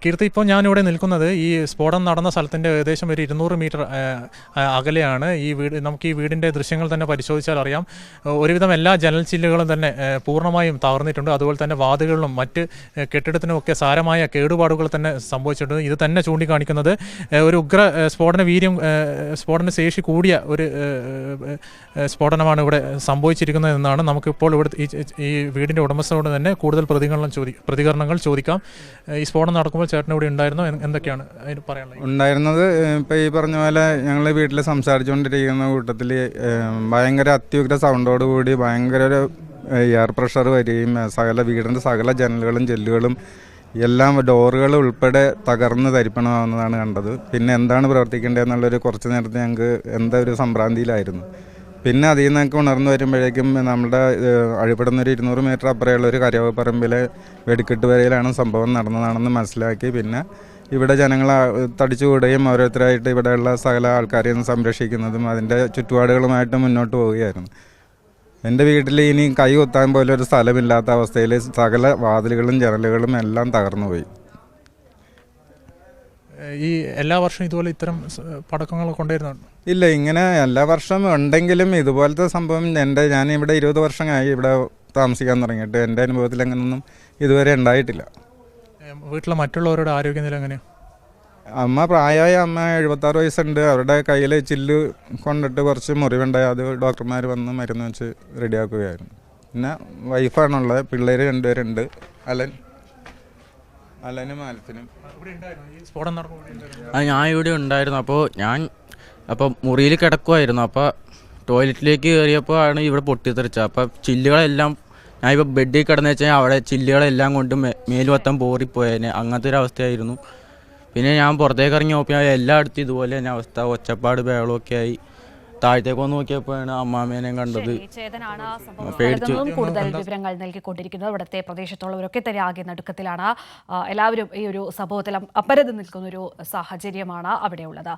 കീർത്തി, ഇപ്പോൾ ഞാനിവിടെ നിൽക്കുന്നത് ഈ സ്ഫോടനം നടന്ന സ്ഥലത്തിൻ്റെ ഏകദേശം ഒരു 200 മീറ്റർ അകലെയാണ്. ഈ വീട്, നമുക്ക് ഈ വീടിൻ്റെ ദൃശ്യങ്ങൾ തന്നെ പരിശോധിച്ചാൽ അറിയാം, ഒരുവിധം എല്ലാ ജനൽ ചില്ലുകളും തന്നെ പൂർണ്ണമായും തകർന്നിട്ടുണ്ട്. അതുപോലെ തന്നെ വാതിലുകളിലും മറ്റ് കെട്ടിടത്തിനുമൊക്കെ സാരമായ കേടുപാടുകൾ തന്നെ സംഭവിച്ചിട്ടുണ്ട്. ഇത് തന്നെ ചൂണ്ടിക്കാണിക്കുന്നത് ഒരു ഉഗ്ര സ്ഫോടന ശേഷി കൂടിയ ഒരു സ്ഫോടനമാണ് ഇവിടെ സംഭവിച്ചിരിക്കുന്നത് എന്നാണ്. നമുക്കിപ്പോൾ ഇവിടെ ഈ വീടിൻ്റെ ഉടമസ്ഥരോട് തന്നെ കൂടുതൽ പ്രതികരണങ്ങൾ ചോദിക്കാം. ഈ സ്ഫോടനം നടക്കുമ്പോൾ ചേട്ടൻ ഇവിടെ ഉണ്ടായിരുന്നോ? എന്തൊക്കെയാണ് അതിന് പറയാനുള്ളത്? ഉണ്ടായിരുന്നത് ഇപ്പോൾ ഈ പറഞ്ഞ പോലെ ഞങ്ങൾ വീട്ടിൽ സംസാരിച്ചുകൊണ്ടിരിക്കുന്ന കൂട്ടത്തിൽ ഭയങ്കര അത്യുഗ്ര സൗണ്ടോടുകൂടി ഭയങ്കര ഒരു എയർ പ്രഷർ വരികയും വീടിൻ്റെ സകല ജനലുകളും ജെല്ലുകളും എല്ലാം ഡോറുകൾ ഉൾപ്പെടെ തകർന്ന് തരിപ്പണമാവുന്നതാണ് കണ്ടത്. പിന്നെ എന്താണ് പ്രവർത്തിക്കേണ്ടതെന്നുള്ളൊരു കുറച്ച് നേരത്തെ ഞങ്ങൾക്ക് എന്താ ഒരു സംഭ്രാന്തിയിലായിരുന്നു. പിന്നെ അതിൽ നിന്നൊക്കെ ഉണർന്നു വരുമ്പോഴേക്കും നമ്മുടെ അഴിപ്പെടുന്നൊരു 200 മീറ്റർ അപ്പുറമുള്ള ഒരു കരവപ്പറമ്പിലെ വെടിക്കെട്ട് വരയിലാണ് സംഭവം നടന്നതാണെന്ന് മനസ്സിലാക്കി. പിന്നെ ഇവിടെ ജനങ്ങൾ തടിച്ചുകൂടുകയും ഓരോരുത്തരായിട്ട് ഇവിടെയുള്ള സകല ആൾക്കാരെയും സംരക്ഷിക്കുന്നതും അതിൻ്റെ ചുറ്റുപാടുകളുമായിട്ട് മുന്നോട്ട് പോവുകയായിരുന്നു. എൻ്റെ വീട്ടിൽ ഇനി കൈ കുത്താൻ പോലും ഒരു സ്ഥലമില്ലാത്ത അവസ്ഥയിൽ സകല വാതിലുകളും ജനലുകളും എല്ലാം തകർന്നു പോയി. ഈ എല്ലാ വർഷവും ഇതുപോലെ ഇത്തരം പടക്കങ്ങൾ കൊണ്ടുവരുന്നുണ്ട്? ഇല്ല, ഇങ്ങനെ എല്ലാ വർഷവും ഉണ്ടെങ്കിലും ഇതുപോലത്തെ സംഭവം ഞാൻ ഇവിടെ 20 വർഷമായി ഇവിടെ താമസിക്കാൻ തുടങ്ങിയിട്ട് എൻ്റെ അനുഭവത്തിൽ അങ്ങനെയൊന്നും ഇതുവരെ ഉണ്ടായിട്ടില്ല. വീട്ടിലെ മറ്റുള്ളവരുടെ ആരോഗ്യനില എങ്ങനെയാണ്? അമ്മ പ്രായമായ അമ്മ 76 വയസ്സുണ്ട്. അവരുടെ കയ്യിൽ ചില്ല് കൊണ്ടിട്ട് കുറച്ച് മുറിവുണ്ടായി. അത് ഡോക്ടർമാർ വന്ന് മരുന്ന് വെച്ച് റെഡിയാക്കുകയായിരുന്നു. പിന്നെ വൈഫാണുള്ളത്, പിള്ളേർ 2 പേരുണ്ട്, അലനും ആൽഫിനും. ഞാൻ ഇവിടെ ഉണ്ടായിരുന്നു. അപ്പോൾ മുറിയിൽ കിടക്കുമായിരുന്നു. അപ്പോൾ ടോയ്ലറ്റിലേക്ക് കയറിയപ്പോൾ ആണ് ഇവിടെ പൊട്ടിത്തെറിച്ചത്. അപ്പോൾ ചില്ലുകളെല്ലാം, ഞാൻ ഇപ്പോൾ ബെഡിൽ കിടന്നു വെച്ചാൽ അവിടെ ചില്ലുകളെല്ലാം കൊണ്ട് മേൽവത്തം പോറിപ്പോയേനെ, അങ്ങനത്തെ ഒരു അവസ്ഥയായിരുന്നു. പിന്നെ ഞാൻ പുറത്തേക്ക് ഇറങ്ങി നോക്കിയാൽ എല്ലായിടത്തും ഇതുപോലെ തന്നെ അവസ്ഥ, ഒച്ചപ്പാട് ബഹളമൊക്കെ ആയി. താഴത്തേക്ക് വന്ന് നോക്കിയപ്പോഴാണ് അമ്മാമേനെ കണ്ടത്. പേടിച്ചു. കൂടുതൽ വിവരങ്ങൾ നൽകിക്കൊണ്ടിരിക്കുന്നത് ഇവിടുത്തെ പ്രദേശത്തുള്ളവരൊക്കെ തന്നെ ആകെ നടുക്കത്തിലാണ്. എല്ലാവരും ഈ ഒരു സംഭവത്തിൽ അപരത് നിൽക്കുന്ന ഒരു സാഹചര്യമാണ് അവിടെയുള്ളത്.